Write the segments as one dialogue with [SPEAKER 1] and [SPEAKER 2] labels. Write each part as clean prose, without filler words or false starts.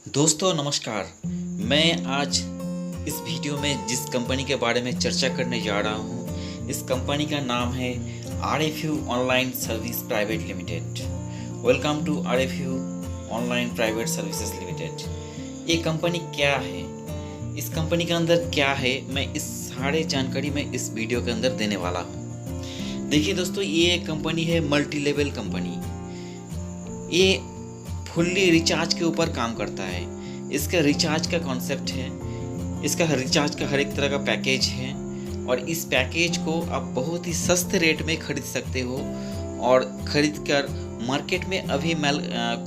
[SPEAKER 1] दोस्तों नमस्कार। मैं आज इस वीडियो में जिस कंपनी के बारे में चर्चा करने जा रहा हूँ, इस कंपनी का नाम है RFU online service private limited. Welcome to RFU online private services limited. ये कंपनी क्या है, इस कंपनी के अंदर क्या है, मैं इस सारे जानकारी में इस वीडियो के अंदर देने वाला हूँ। देखिए दोस्तों, ये कंपनी है मल्टी लेवल कंपनी। ये फुल्ली रिचार्ज के ऊपर काम करता है। इसका रिचार्ज का कॉन्सेप्ट है, इसका रिचार्ज का हर एक तरह का पैकेज है और इस पैकेज को आप बहुत ही सस्ते रेट में खरीद सकते हो। और खरीद कर मार्केट में अभी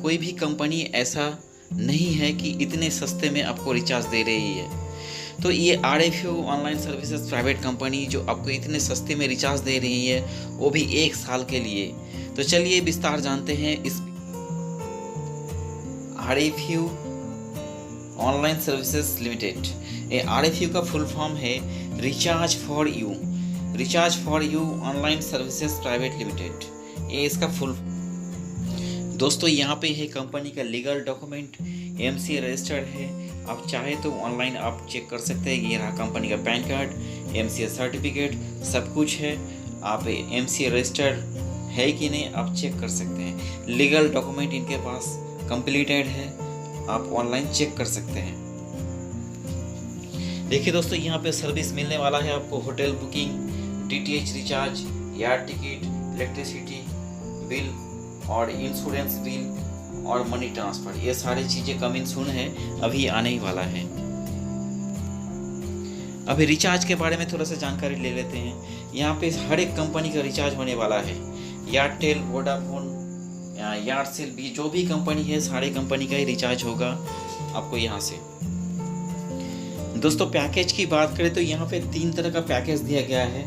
[SPEAKER 1] कोई भी कंपनी ऐसा नहीं है कि इतने सस्ते में आपको रिचार्ज दे रही है। तो ये RFU online services private company जो आपको इतने सस्ते में रिचार्ज दे रही है, वो भी 1 साल के लिए। तो चलिए विस्तार जानते हैं इस RFU ऑनलाइन सर्विसेज लिमिटेड। ये RFU का फुल फॉर्म है recharge for you, recharge for you online services private limited. ये इसका फुल। दोस्तों यहाँ पे है कंपनी का लीगल डॉक्यूमेंट, MCA रजिस्टर्ड है। आप चाहे तो ऑनलाइन आप चेक कर सकते हैं। ये रहा कंपनी का पैन कार्ड, MCA सर्टिफिकेट, सब कुछ है। आप MCA रजिस्टर्ड है कि नहीं आप चेक कर सकते हैं। लीगल डॉक्यूमेंट इनके पास कंप्लीटेड है, आप ऑनलाइन चेक कर सकते हैं। देखिए दोस्तों, यहाँ पे सर्विस मिलने वाला है आपको hotel booking, DTH recharge, air ticket, electricity bill और इंश्योरेंस बिल और मनी ट्रांसफर। ये सारी चीज़ें कमिंग सून है, अभी आने ही वाला है। अभी रिचार्ज के बारे में थोड़ा सा जानकारी ले लेते हैं। यहाँ पे हर एक कंपनी का रिचार्ज होने वाला है। एयरटेल, वोडाफोन, एयरसेल भी, जो भी कंपनी है सारे कंपनी का ही रिचार्ज होगा आपको यहाँ से। दोस्तों पैकेज की बात करें तो यहाँ पे 3 तरह का पैकेज दिया गया है।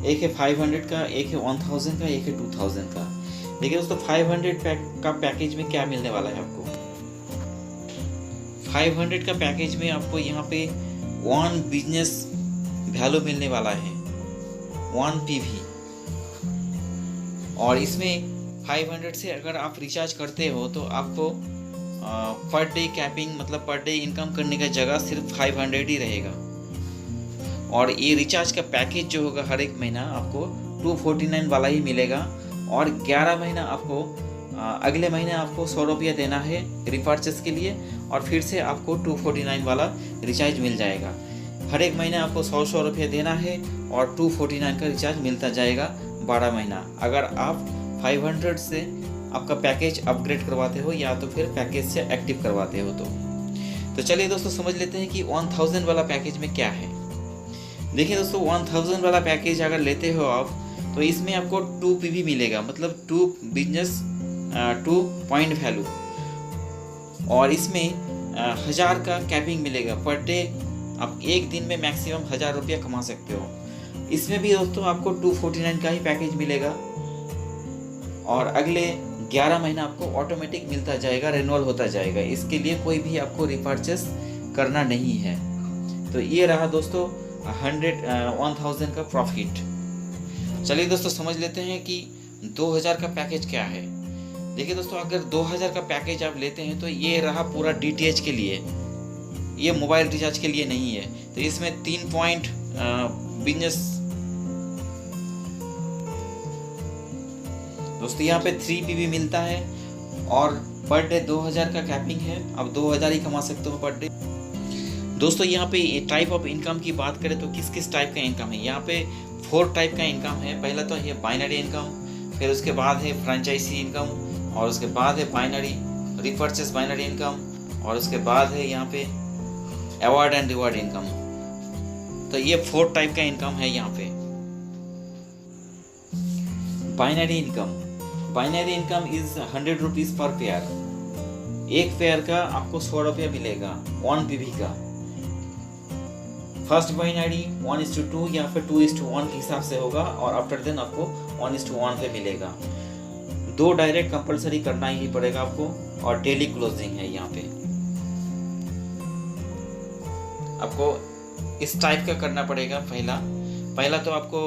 [SPEAKER 1] एक है 500 का, एक है 1000 का, एक है 2000 का। देखिए दोस्तों 500 का पैकेज में क्या मिलने वाला है आपको। 500 का पैकेज में आपको यहाँ पे 1 बिजनेस वैल्यू मिलने वाला है, 1 PV। और इसमें 500 से अगर आप रिचार्ज करते हो तो आपको पर डे कैपिंग, मतलब पर डे इनकम करने का जगह सिर्फ 500 ही रहेगा। और ये रिचार्ज का पैकेज जो होगा हर एक महीना आपको 249 वाला ही मिलेगा। और 11 महीना आपको अगले महीने आपको 100 रुपया देना है रिपर्चेस के लिए, और फिर से आपको 249 वाला रिचार्ज मिल जाएगा। हर एक महीने आपको 100 रुपया देना है और 249 का रिचार्ज मिलता जाएगा 12 महीना, अगर आप 500 से आपका पैकेज अपग्रेड करवाते हो या तो फिर पैकेज से एक्टिव करवाते हो। तो चलिए दोस्तों समझ लेते हैं कि 1000 वाला पैकेज में क्या है। देखिए दोस्तों 1000 वाला पैकेज अगर लेते हो आप तो इसमें आपको 2 PV मिलेगा, मतलब 2 बिजनेस 2 पॉइंट वैल्यू। और इसमें 1000 का कैपिंग मिलेगा पर डे। आप एक दिन में मैक्सिमम 1000 रुपया कमा सकते हो। इसमें भी दोस्तों आपको 249 का ही पैकेज मिलेगा और अगले 11 महीना आपको ऑटोमेटिक मिलता जाएगा, रिन्यूअल होता जाएगा। इसके लिए कोई भी आपको रिपर्चेस करना नहीं है। तो ये रहा दोस्तों 1000 का प्रॉफिट। चलिए दोस्तों समझ लेते हैं कि 2000 का पैकेज क्या है। देखिए दोस्तों, अगर 2000 का पैकेज आप लेते हैं तो ये रहा पूरा DTH के लिए, ये मोबाइल रिचार्ज के लिए नहीं है। तो इसमें 3 पॉइंट बिजनेस। दोस्तों यहाँ पे 3 PV मिलता है और पर डे 2000 का कैपिंग है। अब 2000 ही कमा सकते हो पर डे। दोस्तों यहाँ पे टाइप ऑफ इनकम की बात करें तो किस किस टाइप का इनकम है। यहाँ पे 4 टाइप का इनकम है। पहला तो है बाइनरी इनकम, फिर उसके बाद है फ्रेंचाइजी इनकम, और उसके बाद है बाइनरी रिपर्चेस बाइनरी इनकम, और उसके बाद है यहाँ पे अवार्ड एंड रिवार्ड इनकम। तो ये 4 टाइप का इनकम है यहाँ पे। Binary income, binary income is 100 rupees per pair. एक पेयर का आपको 100 रुपया मिलेगा 1 PV का। फर्स्ट बाइनरी 1:2 या फिर 2:1 के हिसाब से होगा, और आफ्टर देन आपको 1:1 पे मिलेगा। 2 डायरेक्ट कंपलसरी करना ही पड़ेगा आपको, और डेली क्लोजिंग है यहाँ पे। आपको इस टाइप का करना पड़ेगा। पहला तो आपको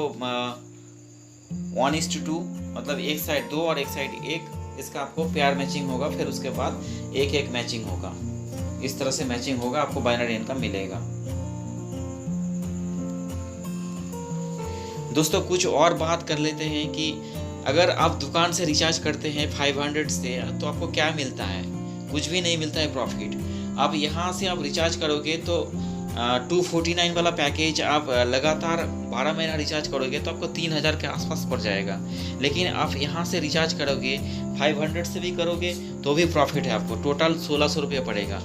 [SPEAKER 1] 1:2, मतलब एक साइड 2 और एक साइड 1, इसका आपको पेयर मैचिंग होगा। फिर उसके बाद 1-1 मैचिंग होगा। इस तरह से मैचिंग होगा, आपको बाइनरी इनकम मिलेगा। दोस्तों कुछ और बात कर लेते हैं कि अगर आप दुकान से रिचार्ज करते हैं 500 से तो आपको क्या मिलता है? कुछ भी नहीं मिलता है प्रॉफिट। अब यहाँ से आप रिचार्ज करोगे तो 249 वाला पैकेज आप लगातार 12 महीना रिचार्ज करोगे तो आपको 3000 के आसपास पड़ जाएगा। लेकिन आप यहाँ से रिचार्ज करोगे 500 से भी करोगे तो भी प्रॉफिट है, आपको टोटल 1600 रुपये पड़ेगा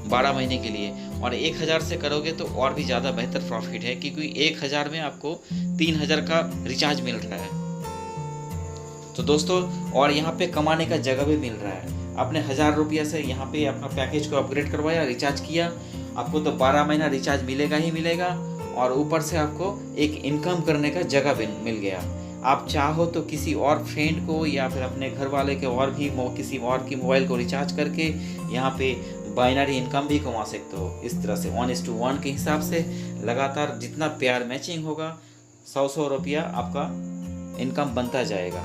[SPEAKER 1] 12 महीने के लिए। और 1000 से करोगे तो और भी ज़्यादा बेहतर प्रॉफिट है, क्योंकि 1000 में आपको 3000 का रिचार्ज मिल रहा है। तो दोस्तों और यहाँ पे कमाने का जगह भी मिल रहा है। आपने 1000 रुपया से यहाँ पे अपना पैकेज को अपग्रेड करवाया, रिचार्ज किया, आपको तो 12 महीना रिचार्ज मिलेगा ही मिलेगा, और ऊपर से आपको एक इनकम करने का जगह भी मिल गया। आप चाहो तो किसी और फ्रेंड को या फिर अपने घर वाले के और भी किसी और की मोबाइल को रिचार्ज करके यहाँ पे बाइनरी इनकम भी कमा सकते हो। इस तरह से 1:1 के हिसाब से लगातार जितना पेयर मैचिंग होगा 100 रुपया आपका इनकम बनता जाएगा।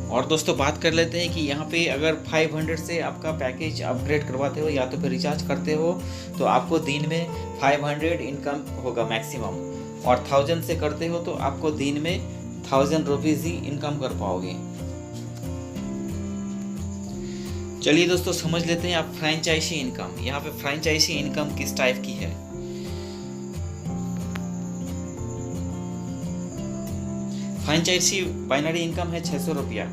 [SPEAKER 1] और दोस्तों बात कर लेते हैं कि यहाँ पे अगर 500 से आपका पैकेज अपग्रेड करवाते हो या तो फिर रिचार्ज करते हो तो आपको दिन में 500 इनकम होगा मैक्सिमम, और 1000 से करते हो तो आपको दिन में 1000 रुपीज़ ही इनकम कर पाओगे। चलिए दोस्तों समझ लेते हैं आप फ्रेंचाइजी इनकम। यहाँ पे फ्रेंचाइजी इनकम किस टाइप की है। फ्रेंचाइजी बाइनरी इनकम है 600 रुपया,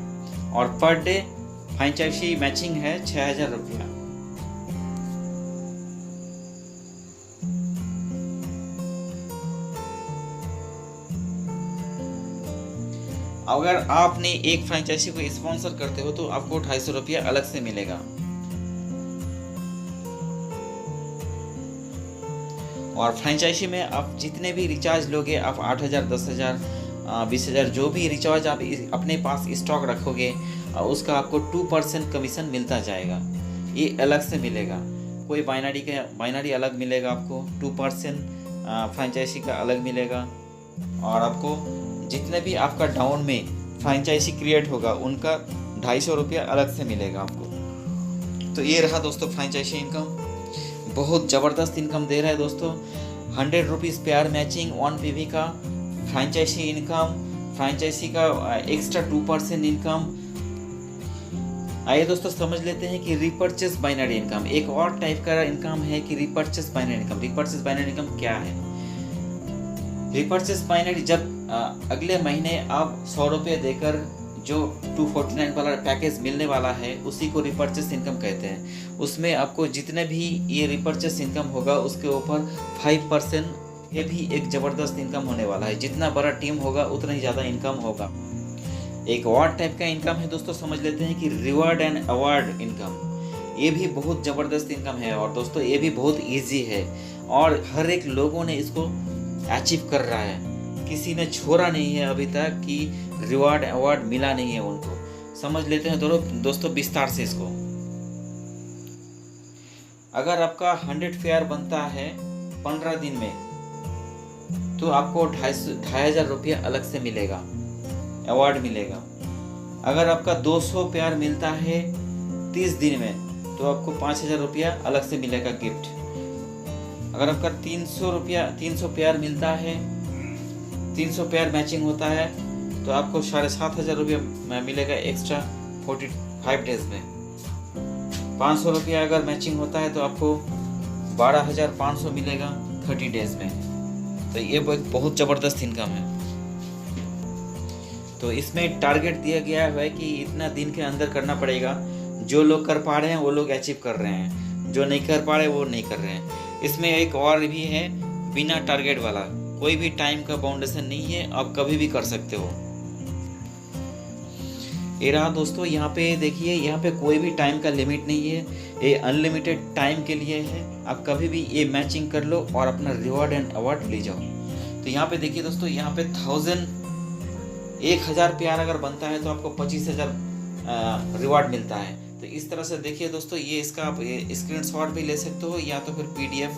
[SPEAKER 1] और पर डे फ्रेंचाइजी मैचिंग है 6000 रुपया। अगर आपने एक फ्रेंचाइजी को स्पॉन्सर करते हो तो आपको 250 रुपया अलग से मिलेगा। और फ्रेंचाइजी में आप जितने भी रिचार्ज लोगे, आप 8000, 10000, 20000 जो भी रिचार्ज आप अपने पास स्टॉक रखोगे उसका आपको 2% कमीशन मिलता जाएगा। ये अलग से मिलेगा, कोई बाइनरी अलग मिलेगा आपको, 2% फ्रेंचाइजी का अलग मिलेगा, और आपको जितने भी आपका डाउन में फ्रेंचाइजी क्रिएट होगा उनका 250 रुपया अलग से मिलेगा आपको। तो ये रहा दोस्तों फ्रेंचाइजी इनकम, बहुत ज़बरदस्त इनकम दे रहा है दोस्तों। 100 रुपीज़ पेयर मैचिंग 1 PV का फ्रेंचाइजी इनकम, फ्रेंचाइजी का एक्स्ट्रा 2% इनकम। आइए दोस्तों समझ लेते हैं कि रिपर्चेस बाइनरी इनकम, एक और टाइप का इनकम है कि repurchase binary income. Repurchase binary income क्या है? रिपर्चेस बाइनरी, जब अगले महीने आप 100 रुपये देकर जो 249 वाला पैकेज मिलने वाला है उसी को रिपर्चेस इनकम कहते हैं। उसमें आपको जितने भी ये रिपर्चेस इनकम होगा उसके ऊपर 5% ये भी एक ज़बरदस्त इनकम होने वाला है। जितना बड़ा टीम होगा उतना ही ज़्यादा इनकम होगा। एक और टाइप का इनकम है दोस्तों, समझ लेते हैं कि रिवॉर्ड एंड अवार्ड इनकम। ये भी बहुत ज़बरदस्त इनकम है, और दोस्तों ये भी बहुत ईजी है, और हर एक लोगों ने इसको अचीव कर रहा है। किसी ने छोड़ा नहीं है अभी तक कि रिवॉर्ड अवार्ड मिला नहीं है उनको। समझ लेते हैं दोस्तों विस्तार से इसको। अगर आपका 100 फेयर बनता है 15 दिन में तो आपको 2500 रुपया अलग से मिलेगा, अवार्ड मिलेगा। अगर आपका 200 पेयर मिलता है 30 दिन में तो आपको 5000 रुपया अलग से मिलेगा गिफ्ट। अगर आपका 300 पेयर मिलता है, 300 पेयर मैचिंग होता है तो आपको 7500 रुपया मिलेगा एक्स्ट्रा 45 डेज में। 500 रुपया अगर मैचिंग होता है तो आपको 12500 मिलेगा 30 डेज में। तो ये एक बहुत ज़बरदस्त इनकम है। तो इसमें टारगेट दिया गया है कि इतना दिन के अंदर करना पड़ेगा। जो लोग कर पा रहे हैं वो लोग अचीव कर रहे हैं, जो नहीं कर पा रहे वो नहीं कर रहे हैं। इसमें एक और भी है बिना टारगेट वाला, कोई भी टाइम का बाउंडेशन नहीं है, आप कभी भी कर सकते हो। ये रहा दोस्तों, यहाँ पे देखिए, यहाँ पे कोई भी टाइम का लिमिट नहीं है, ये अनलिमिटेड टाइम के लिए है। आप कभी भी ये मैचिंग कर लो और अपना रिवॉर्ड एंड अवार्ड ले जाओ। तो यहाँ पे देखिए दोस्तों, यहाँ पे 1000 पेयर अगर बनता है तो आपको 25000 रिवॉर्ड मिलता है। तो इस तरह से देखिए दोस्तों, ये इसका आप स्क्रीनशॉट भी ले सकते हो, या तो फिर PDF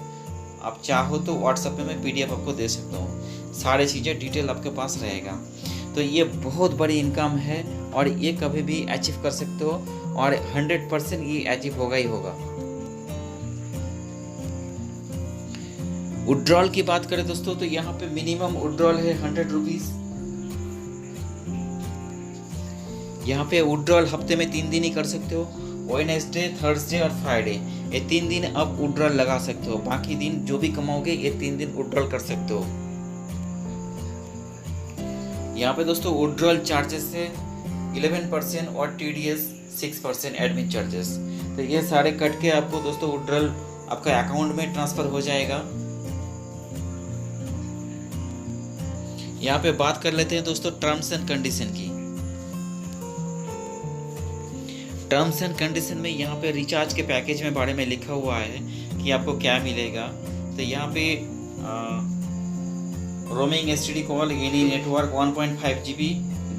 [SPEAKER 1] आप चाहो तो व्हाट्सएप पे मैं PDF आपको दे सकता हूँ। सारी चीज़ें डिटेल आपके पास रहेगा। तो ये बहुत बड़ी इनकम है और ये कभी भी अचीव कर सकते हो। और 100% ये अचीव होगा ही होगा। विड्रॉल की बात करें दोस्तों तो यहाँ पे मिनिमम विड्रॉल है 100 रुपीज़। यहाँ पे विड्रॉल हफ्ते में 3 दिन ही कर सकते हो, वेडनेसडे, थर्सडे और फ्राइडे, ये 3 दिन आप विड्रॉल लगा सकते हो। बाकी दिन जो भी कमाओगे ये 3 दिन विड्रॉल कर सकते हो। यहाँ पे दोस्तों विड्रॉल चार्जेस है 11% और TDS 6% एडमिन चार्जेस। तो ये सारे कट के आपको दोस्तों विड्रॉल आपका अकाउंट में ट्रांसफर हो जाएगा। यहाँ पे बात कर लेते हैं दोस्तों टर्म्स एंड कंडीशन की। टर्म्स एंड कंडीशन में यहाँ पे रिचार्ज के पैकेज में बारे में लिखा हुआ है कि आपको क्या मिलेगा। तो यहाँ पे roaming STD call any network 1.5 GB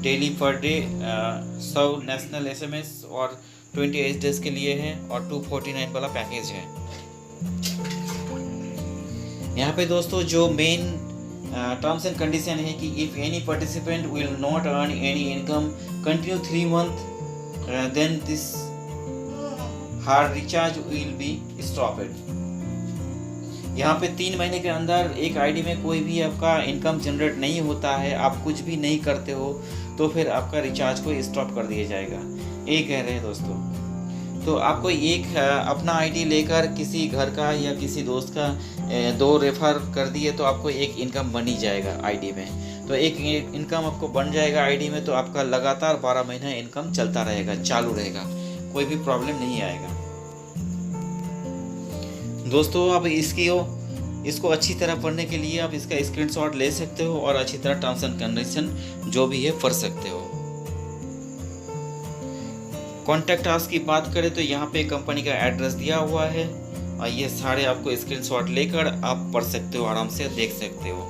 [SPEAKER 1] daily per day, 100 national SMS और 28 डेज के लिए है और 249 वाला पैकेज है। यहाँ पे दोस्तों जो मेन टर्म्स एंड कंडीशन है कि if any participant will not earn any income continue 3 month then this hard recharge will be stopped. यहाँ पे 3 महीने के अंदर एक आईडी में कोई भी आपका इनकम जनरेट नहीं होता है, आप कुछ भी नहीं करते हो, तो फिर आपका रिचार्ज को स्टॉप कर दिया जाएगा, ये कह रहे हैं दोस्तों। तो आपको एक अपना आईडी लेकर किसी घर का या किसी दोस्त का 2 रेफर कर दिए तो आपको एक इनकम बन ही जाएगा आईडी में। तो एक इनकम आपको बन जाएगा आईडी में, तो आपका लगातार 12 महीना इनकम चलता रहेगा, चालू रहेगा, कोई भी प्रॉब्लम नहीं आएगा दोस्तों। आप इसको अच्छी तरह पढ़ने के लिए आप इसका स्क्रीनशॉट ले सकते हो और अच्छी तरह टर्म्स एंड कंडीशन जो भी है पढ़ सकते हो। कॉन्टैक्ट अस की बात करें तो यहाँ पे कंपनी का एड्रेस दिया हुआ है और ये सारे आपको स्क्रीनशॉट लेकर आप पढ़ सकते हो, आराम से देख सकते हो।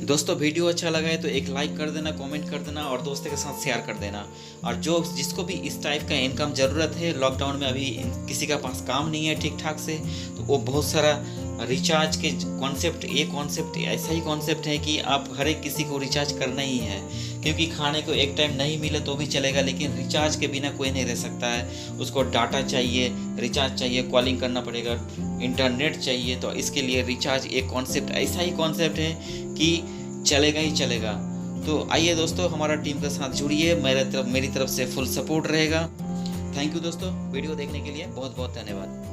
[SPEAKER 1] दोस्तों वीडियो अच्छा लगा है तो एक लाइक कर देना, कमेंट कर देना और दोस्तों के साथ शेयर कर देना। और जिसको भी इस टाइप का इनकम ज़रूरत है, लॉकडाउन में अभी किसी का पास काम नहीं है ठीक ठाक से, तो वो बहुत सारा रिचार्ज के कॉन्सेप्ट, ये कॉन्सेप्ट ऐसा ही कॉन्सेप्ट है कि आप हर एक किसी को रिचार्ज करना ही है, क्योंकि खाने को एक टाइम नहीं मिले तो भी चलेगा, लेकिन रिचार्ज के बिना कोई नहीं रह सकता है। उसको डाटा चाहिए, रिचार्ज चाहिए, कॉलिंग करना पड़ेगा, इंटरनेट चाहिए, तो इसके लिए रिचार्ज एक कॉन्सेप्ट, ऐसा ही कॉन्सेप्ट है कि चलेगा ही चलेगा। तो आइए दोस्तों हमारा टीम के साथ जुड़िए, मेरी तरफ से फुल सपोर्ट रहेगा। थैंक यू दोस्तों, वीडियो देखने के लिए बहुत बहुत धन्यवाद।